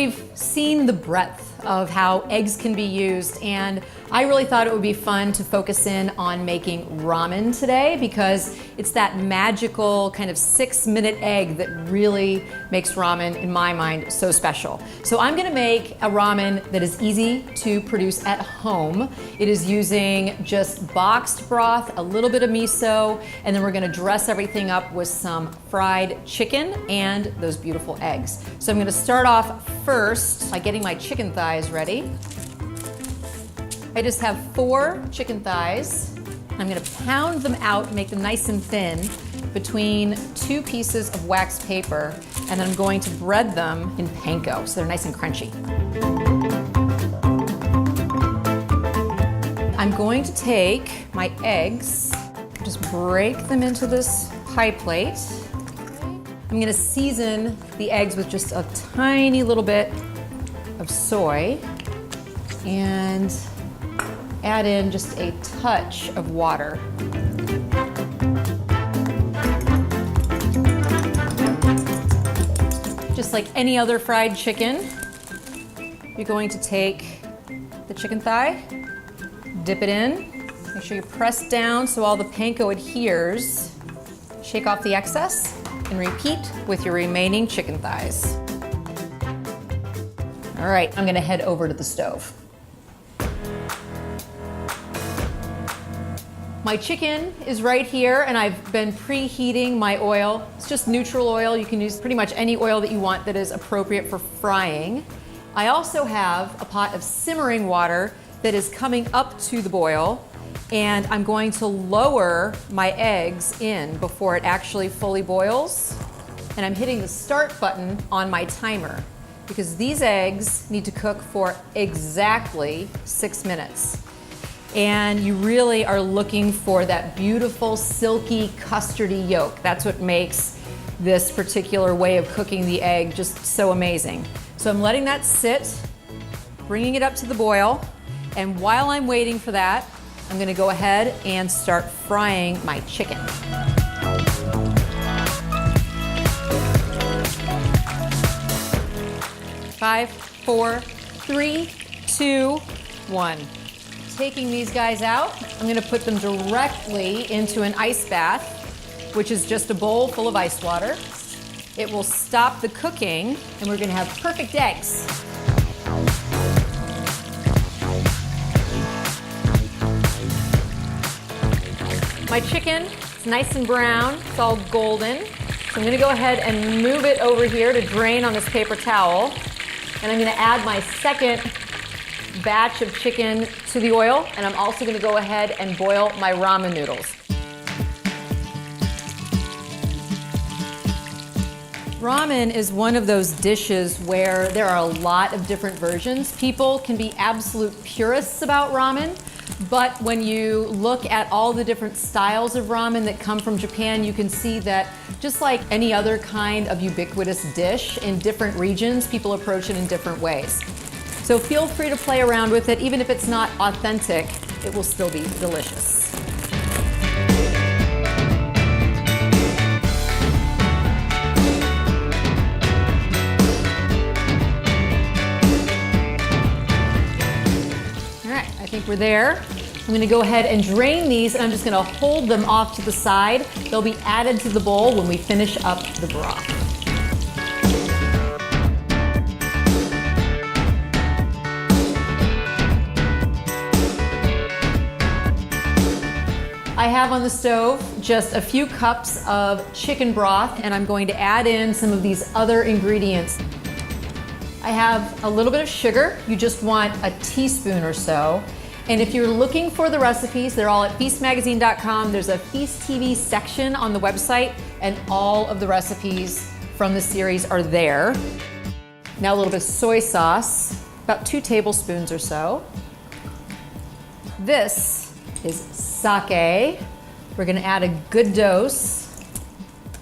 we've seen the breadth of how eggs can be used, and I really thought it would be fun to focus in on making ramen today because it's that magical kind of 6-minute egg that really makes ramen, in my mind, so special. So I'm gonna make a ramen that is easy to produce at home. It is using just boxed broth, a little bit of miso, and then we're gonna dress everything up with some fried chicken and those beautiful eggs. So I'm gonna start off first by getting my chicken thighs ready. I just have 4 chicken thighs. I'm gonna pound them out and make them nice and thin between 2 pieces of wax paper, and then I'm going to bread them in panko so they're nice and crunchy. I'm going to take my eggs, just break them into this pie plate. I'm gonna season the eggs with just a tiny little bit of soy and add in just a touch of water. Just like any other fried chicken, you're going to take the chicken thigh, dip it in, make sure you press down so all the panko adheres, shake off the excess, and repeat with your remaining chicken thighs. All right, I'm gonna head over to the stove. My chicken is right here, and I've been preheating my oil. It's just neutral oil. You can use pretty much any oil that you want that is appropriate for frying. I also have a pot of simmering water that is coming up to the boil, and I'm going to lower my eggs in before it actually fully boils. And I'm hitting the start button on my timer because these eggs need to cook for exactly 6 minutes. And you really are looking for that beautiful, silky, custardy yolk. That's what makes this particular way of cooking the egg just so amazing. So I'm letting that sit, bringing it up to the boil, and while I'm waiting for that, I'm gonna go ahead and start frying my chicken. Five, 4, 3, 2, 1. Taking these guys out, I'm gonna put them directly into an ice bath, which is just a bowl full of ice water. It will stop the cooking, and we're gonna have perfect eggs. My chicken is nice and brown, it's all golden. So I'm gonna go ahead and move it over here to drain on this paper towel. And I'm gonna add my second batch of chicken to the oil, and I'm also gonna go ahead and boil my ramen noodles. Ramen is one of those dishes where there are a lot of different versions. People can be absolute purists about ramen, but when you look at all the different styles of ramen that come from Japan, you can see that just like any other kind of ubiquitous dish in different regions, people approach it in different ways. So feel free to play around with it. Even if it's not authentic, it will still be delicious. All right, I think we're there. I'm gonna go ahead and drain these, and I'm just gonna hold them off to the side. They'll be added to the bowl when we finish up the broth. I have on the stove just a few cups of chicken broth, and I'm going to add in some of these other ingredients. I have a little bit of sugar. You just want a teaspoon or so. And if you're looking for the recipes, they're all at feastmagazine.com. There's a Feast TV section on the website, and all of the recipes from the series are there. Now a little bit of soy sauce, about 2 tablespoons or so. This is sake. We're gonna add a good dose.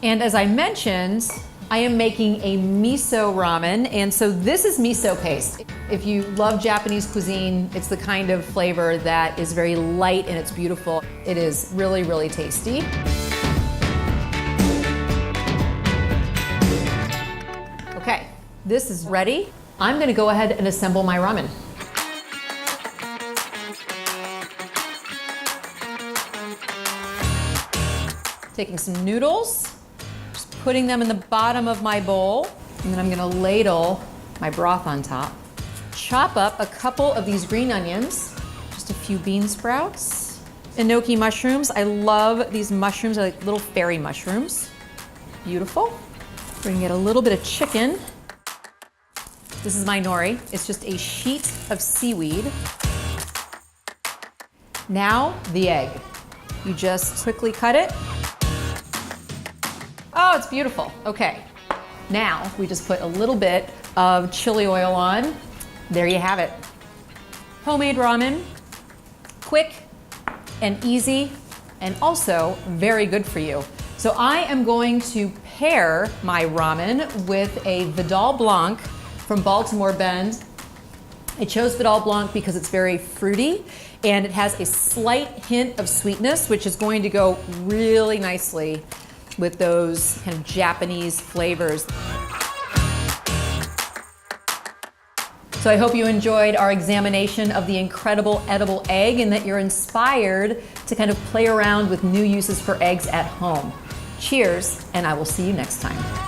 And as I mentioned, I am making a miso ramen, and so this is miso paste. If you love Japanese cuisine, it's the kind of flavor that is very light and it's beautiful. It is really, really tasty. Okay, this is ready. I'm gonna go ahead and assemble my ramen. Taking some noodles, just putting them in the bottom of my bowl, and then I'm gonna ladle my broth on top. Chop up a couple of these green onions, just a few bean sprouts, enoki mushrooms. I love these mushrooms, they're like little fairy mushrooms. Beautiful. We're gonna get a little bit of chicken. This is my nori. It's just a sheet of seaweed. Now, the egg. You just quickly cut it. Oh, it's beautiful. Okay. Now, we just put a little bit of chili oil on. There you have it. Homemade ramen. Quick and easy, and also very good for you. So I am going to pair my ramen with a Vidal Blanc from Baltimore Bend. I chose Vidal Blanc because it's very fruity and it has a slight hint of sweetness, which is going to go really nicely with those kind of Japanese flavors. So I hope you enjoyed our examination of the incredible edible egg and that you're inspired to kind of play around with new uses for eggs at home. Cheers, and I will see you next time.